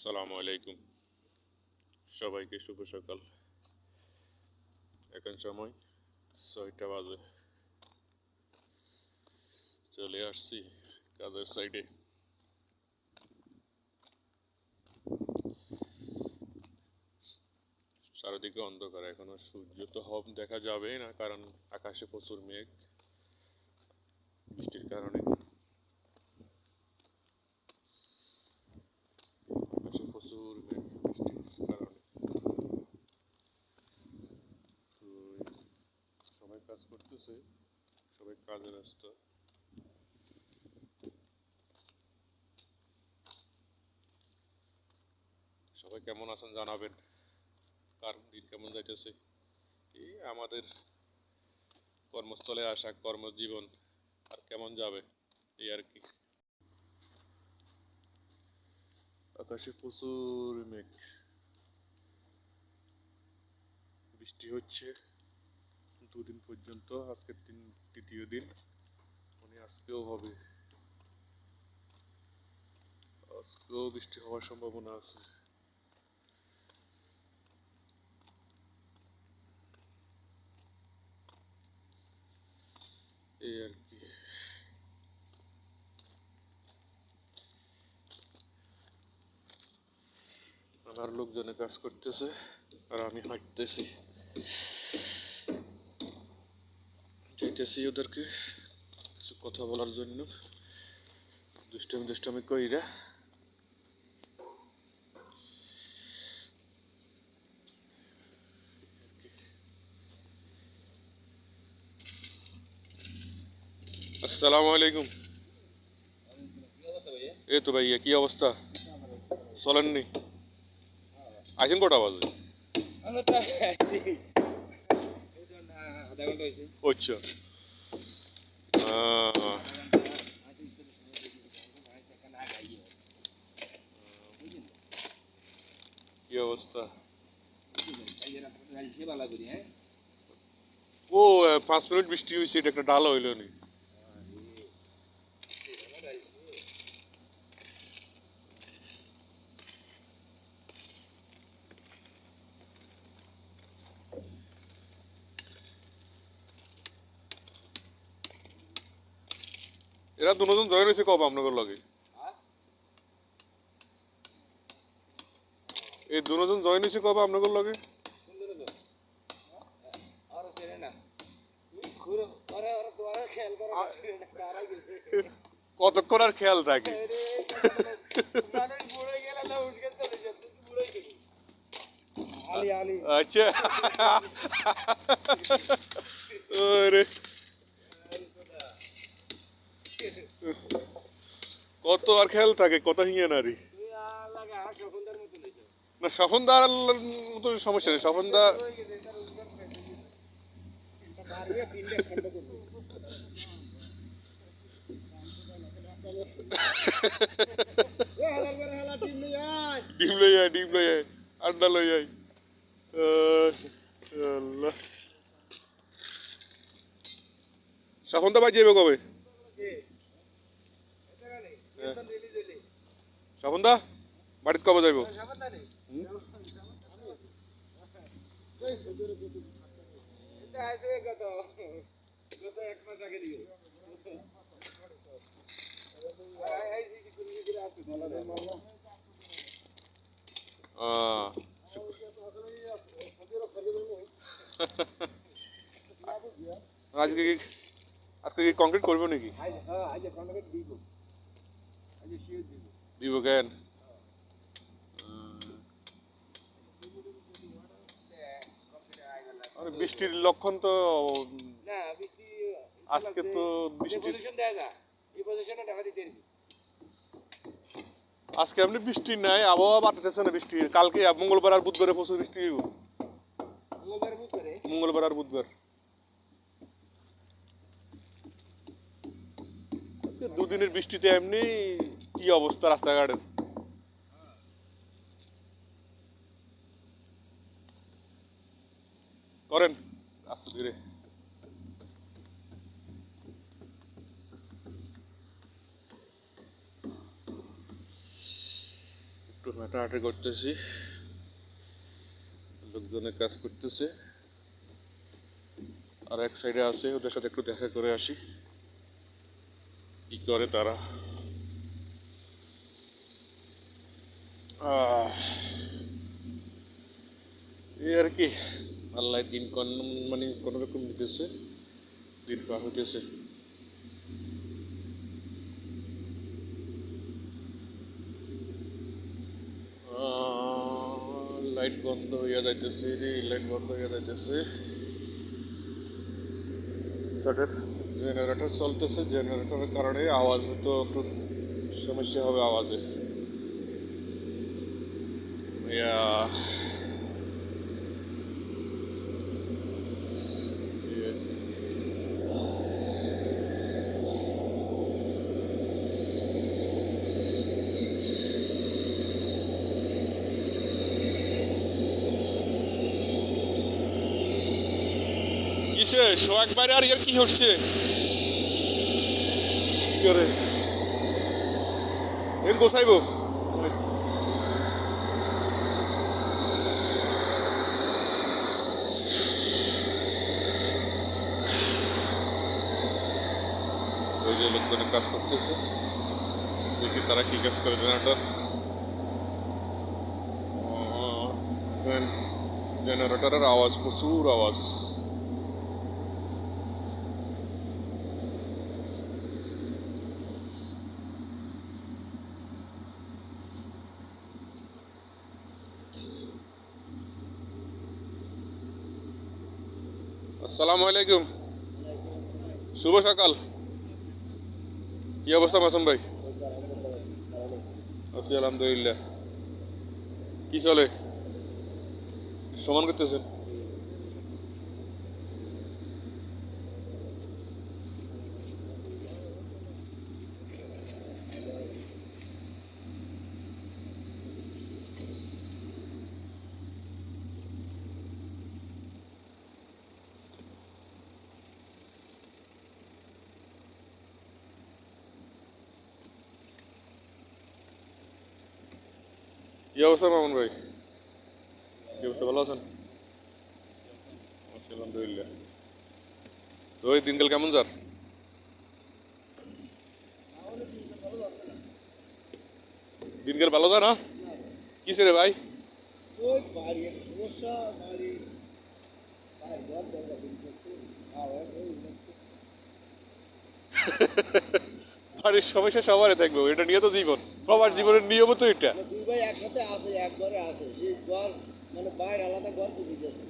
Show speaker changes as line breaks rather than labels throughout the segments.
আসসালামু আলাইকুম, সবাইকে শুভ সকাল। এখন সময় 6টা বাজে। চলে আসছি কাজের সাইডে। চারিদিকে অন্ধকার, এখনো সূর্য তো দেখা যাবে না, কারণ আকাশে প্রচুর মেঘ বৃষ্টির কারণে। আকাশে প্রচুর মেঘ বৃষ্টির কারণে। তো সবাই কাজ করতেছে, সবাই কাজে ব্যস্ত। সবাই কেমন আছেন জানাবেন, কার দিন কেমন যাইতেছে। এই আমাদের কর্মস্থলে আসা, কর্মজীবন আর কেমন যাবে, এই আর কি। আকাশে প্রচুর মেঘ, বৃষ্টি হচ্ছে দুদিন পর্যন্ত। আজকের দিন তৃতীয় দিন, মানে আজকেও হবে, আজকেও বৃষ্টি হওয়ার সম্ভাবনা আছে। এই আর কি। আমার লোকজনে কাজ করতেছে আর আমি হাঁটতেছি, চাইতেছি ওদেরকে কিছু কথা বলার জন্য, দুষ্টামি দুষ্টামি কইরা। আসসালামু আলাইকুম। এই তো ভাইয়া, কি অবস্থা? চলেননি? আছেন কটা বাজে? আচ্ছা, কি অবস্থা? ও 5 মিনিট বৃষ্টি হয়েছে, এটা একটা ডাল হইল নি। এরা দুজন জয়েন হয়েছে কবে আপনাদের লগে? এই দুজন জয়েন হয়েছে কবে আপনাদের লগে? কতক্ষণ আর খেয়াল থাকে? আচ্ছা, কত আর খেয়াল থাকে, কত হিঙে নারী না। স্বপনদার মতো সমস্যা নেই, স্বপনদা ডিম লই আয়, ডিম লই আয়, আন্ডা লই আয়। আল্লাহ, স্বপনদা ভাই যাবে কবে? স্বপনদা বাড়িতে কবে যাইব? আজকে কি আজকে কি কংক্রিট করবো নাকি? দিব কেন? বৃষ্টির লক্ষণ তো আজকে তো আজকে আপনি বৃষ্টি নাই, আবহাওয়া বাতাতেছে না বৃষ্টি। কালকে মঙ্গলবার আর বুধবারে প্রচুর বৃষ্টি হইব। মঙ্গলবার আর বুধবার দুদিনের বৃষ্টিতে এমনি কি অবস্থা রাস্তাঘাটের। করেন আস্তে ধীরে। একটু হাঁটাহাঁটি করতেছি, লোকজনের কাজ করতেছে, আর এক সাইডে আছে, ওদের সাথে একটু দেখা করে আসি কি করে তারা। এই আর কি, আল্লাহ দিন মানে কোনো রকম দিতেছে, দিন পার হইতেছে। লাইট বন্ধ হইয়া যাইতেছে রে, লাইট বন্ধ হইয়া যাইতেছে। জেনারেটর চলতেছে, জেনারেটরের কারণে আওয়াজ হয়তো একটু সমস্যা হবে আওয়াজে। কিসে সোহাগ বাইরে আর ইয়ার কি হচ্ছে কি করে এম গোসাইবো ওই যে লোকজনের কাজ করতেছে, দেখি তারা কি কাজ করে। জেনারেটরের আওয়াজ, প্রচুর আওয়াজ। আসসালামু আলাইকুম, শুভ সকাল। কি অবস্থা মাসুম ভাই? আছি আলহামদুলিল্লাহ। কি চলে, সমান করতেছেন? কি অবস্থা মামুন ভাই? কি অবস্থা, ভালো আছেন? আলহামদুলিল্লাহ। তো ওই দিনকাল কেমন যার? দিনকাল ভালো যায় না? কিসে রে ভাই? বাড়ির সমস্যা সবারই থাকবে, এটা নিয়ে তো জীবন, সবার জীবনের নিয়ম তো এটা।
দুই ভাই একসাথে আছে, এক ঘরে আছে, সেই ঘর মানে বাইরে আলাদা ঘর খুঁজে যাচ্ছে।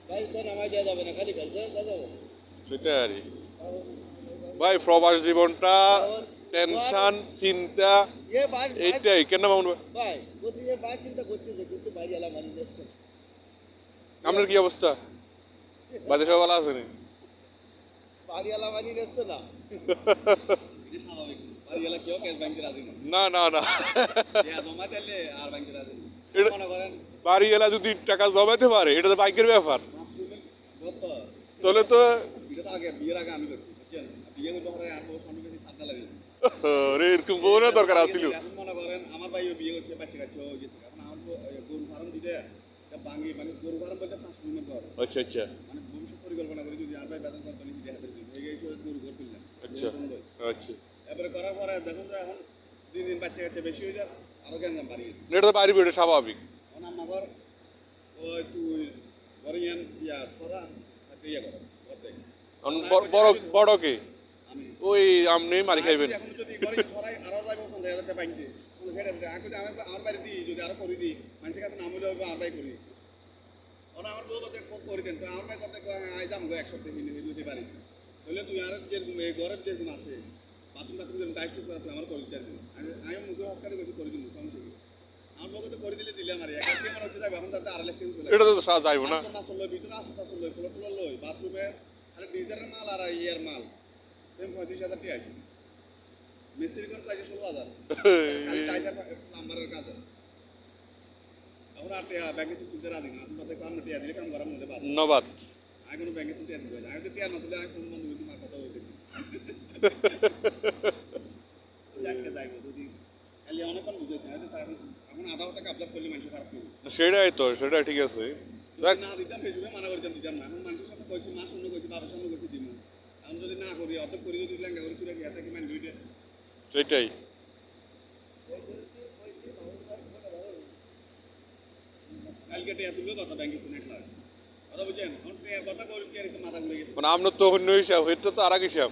বাইরে তো নামাই দেওয়া যাবে না, খালি ঘর দেওয়া যাবে।
সেটাই আর ভাই, প্রবাস জীবনটা টেনশন, চিন্তা, এইটাই কেন মামুন
ভাই বলছি যে বাইরে চিন্তা করতেছে, কিন্তু বাইরে এলা মানি যাচ্ছে।
আপনার কি অবস্থা? বাজে সব ভালো আছে নি?
বাড়ি এলা মানি যাচ্ছে না।
না না না, বাড়ি এলা যদি টাকা জমাইতে পারে, এটা তো বাইকের ব্যাপার। তাহলে তো এরকম বোনের দরকার আছিল।
মনে করেন আমার ভাইও বিয়ে করছে, বাচ্চা কাচ্চা হয়ে গেছে, এখন আমার গরু ফার্ম দিতে ভাঙি, মানে গরু ফার্ম বলতে 5 মিনিট ঘর।
আচ্ছা আচ্ছা,
মানে ভবিষ্যৎ পরিকল্পনা করে যদি আর ভাই বেতন কোম্পানি যদি হাতে দিই, এই গরু ঘর কিনলাম।
আচ্ছা আচ্ছা,
এবারে করার পরে দেখুন যে এখন দিন দিন বাচ্চা কাচ্চা বেশি হয়ে যায়, আরো গ্যাঞ্জাম বাড়িয়ে।
এটা তো বাড়ি বেড়ে স্বাভাবিক।
এখন আমার ঘর ওই তুই বরিয়ান ইয়া ছড়া ইয়া করো
বড় বড় কে ওই আমনি মারি খাইবেন।
এখন যদি ঘরে ছড়াই আরো যাবে 15,000 টাকা বাইতে, সেটা আমি যদি আমার বাড়ি দিই, যদি আরো করে দিই, মানুষের কাছে নাম হলে আমার বাড়ি করি। ওরা আমার বউ কথা করে দেন, তো আমার ভাই কথা আই যাম গো 1 সপ্তাহ মিলে যদি পারি, তাহলে তুই আর যে ঘরের যেরকম আছে বাথরুম টাথরুম যেরকম টাইস টুক আছে আমার করে দিতে পারবি। আমি মুখে হকারে কিছু করে দিব, সমস্যা কি? আমার বউ কথা করে দিলে আমার এক আমার হচ্ছে যাবে, এখন তাতে 2.5 লাখ টাকা
এটা তো যাইব না।
মাস্টার ভিতরে আসতে লই ফ্লোর লই বাথরুমে খালি ডিজারের মাল আর ইয়ের মাল সেম 35,000 টাকা আছে। মিস্ত্রি কোন চাইছে 16,000, খালি টাইটার নাম্বারের কাজ। আমরা ব্যাংকে তুলতে রাজি না, আপনাদের কাম টিয়া দিলে কাম করার মধ্যে পাবো নবাদ। আমি কোনো ব্যাংকে তুলতে দিব না, আমি তো টিয়া না তুলে আমি ফোন বন্ধ করে মার কথা বলতে আজকে যাইবো যদি খালি অনেকক্ষণ বুঝেছে এখন আধা ঘন্টা আপলোড করলে মানুষ খারাপ করবে
সেটাই ঠিক আছে। দেখ,
না দিতাম ফেসবুকে মানা করতাম দিতাম না এখন মানুষের সাথে কইছি মাস শূন্য কইছি বাবার সামনে কইছি দিব এখন যদি না করি অত করি যদি লেঙ্গা করি তুই কি কি মান দুইটা
সেটাই।
কালকে টিয়া তুললো কথা ব্যাংকে কোন এক লাখ কথা বুঝছেন এখন টিয়ার কথা কইছি আর একটু মাথা ঘুরে গেছে
মানে আপনার তো অন্য হিসাব, এটা তো আর এক হিসাব।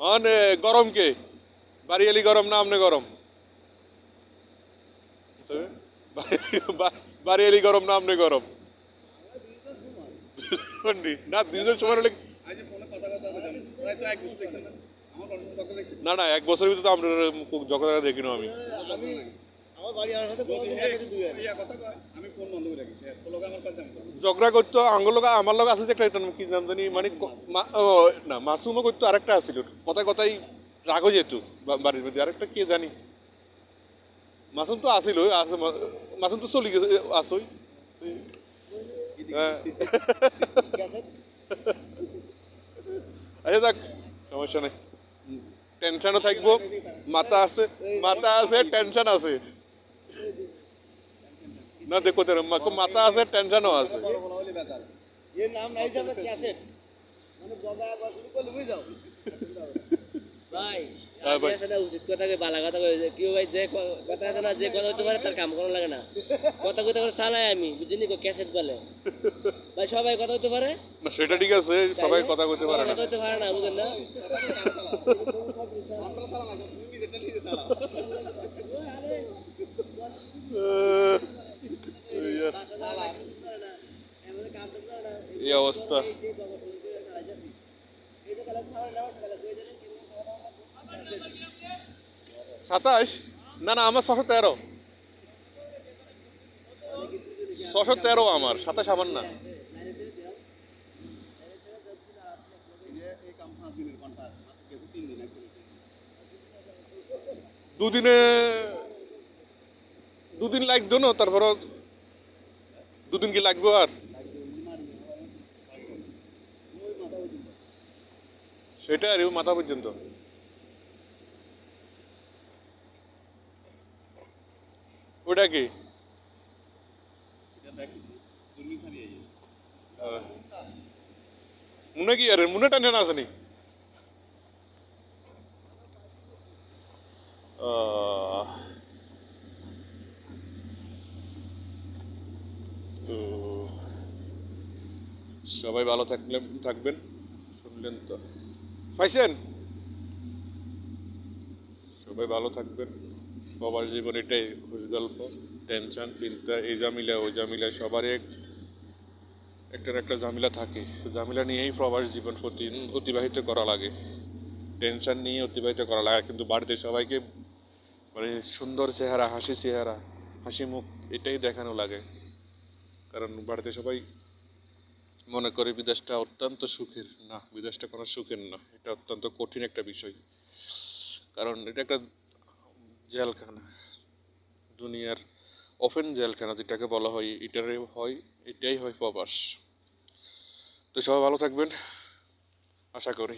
মানে গরম কে? বাড়িয়ালি গরম না আপনি গরম? বাড়িয়ালি গরম না আপনি গরম? না, দুইজন সমান হলে।
আজ যে ফোনে কথা কথা বললাম প্রায় তো এক বছর দেখছেন না আমার পড়াশোনা কথা দেখছেন
না, 1 বছরের ভিতরে তো আপনার যখন দেখি না আমি।
আমি আমার বাড়ি আর সাথে কোনোদিন একাতে দুই ইয়া কথা কয় আমি ফোন বন্ধ করে রাখি তো লোক আমার কথা জানতো
ঝগড়া করতো আঙ্গুল লোক, আমার লোক আছে যে একটা, এটা কি নাম জানি, মানে না মাসুমও করতো, আরেকটা আছিল কথাই রাগ হয়ে যেত বাড়ির মধ্যে, আরেকটা কে জানি। মাসুম তো আসিল, মাসুম তো চলে গেছে, আসই। হ্যাঁ। আচ্ছা যাক, সমস্যা নেই, টেনশনও থাকবো, মাথা আছে টেনশন আছে। না দেখো মাথা আছে, টেনশনও আছে।
এর নাম নাই যে আমরা ক্যাসেট মানে বাবা আবার শুরু করলে বুঝ যাও ভাই
হ্যাঁ ভাই।
আসলে উচিত কথাকে বালা কথা কই যে কেউ ভাই যে কথা আছে না যে কথা হইতে পারে তার কাম করা লাগে না কথা কইতে করে চালাই আমি বুঝিনি কো ক্যাসেট বলে ভাই সবাই কথা হইতে পারে
না সেটা ঠিক আছে, সবাই কথা কইতে পারে না।
কথা হইতে পারে না বুঝেন না
আমরা সালা না তুমি যেটা নিয়ে সালা
এই অবস্থা। 27? না আমার 613। 613 আমার, 27 আমার না।
এই কাম 5 দিনের ঘন্টা মাত্র 3 দিন একদম
দুদিন লাগতো না, তারপর 2 দিন কি লাগবে আর? সেটা আর মাথা পর্যন্ত। ওটা কি?
এটা দেখ তুমি খালি এই
মনে কি আর মনে টেনশন আছে নি? তো সবাই ভালো থাকবেন, শুনলেন তো, পাইছেন? সবাই ভালো থাকবেন। সবার জীবন এটাই খুশ গল্প, টেনশন চিন্তা, এই ঝামেলা ওই ঝামেলা, সবারই একটা না একটা ঝামেলা থাকে। ঝামেলা নিয়েই প্রবাস জীবন অতিবাহিত করা লাগে, টেনশন নিয়ে অতিবাহিত করা লাগে। কিন্তু বাড়িতে সবাইকে মানে সুন্দর চেহারা, হাসি মুখ এটাই দেখানো লাগে। কারণ বাড়িতে সবাই মনে করে বিদেশটা অত্যন্ত সুখের। না, বিদেশটা কোনো সুখের না, এটা অত্যন্ত কঠিন একটা বিষয়। কারণ এটা একটা জেলখানা, দুনিয়ার ওপেন জেলখানা যেটাকে বলা হয়, এটাই হয় প্রবাস। তো সবাই ভালো থাকবেন আশা করি।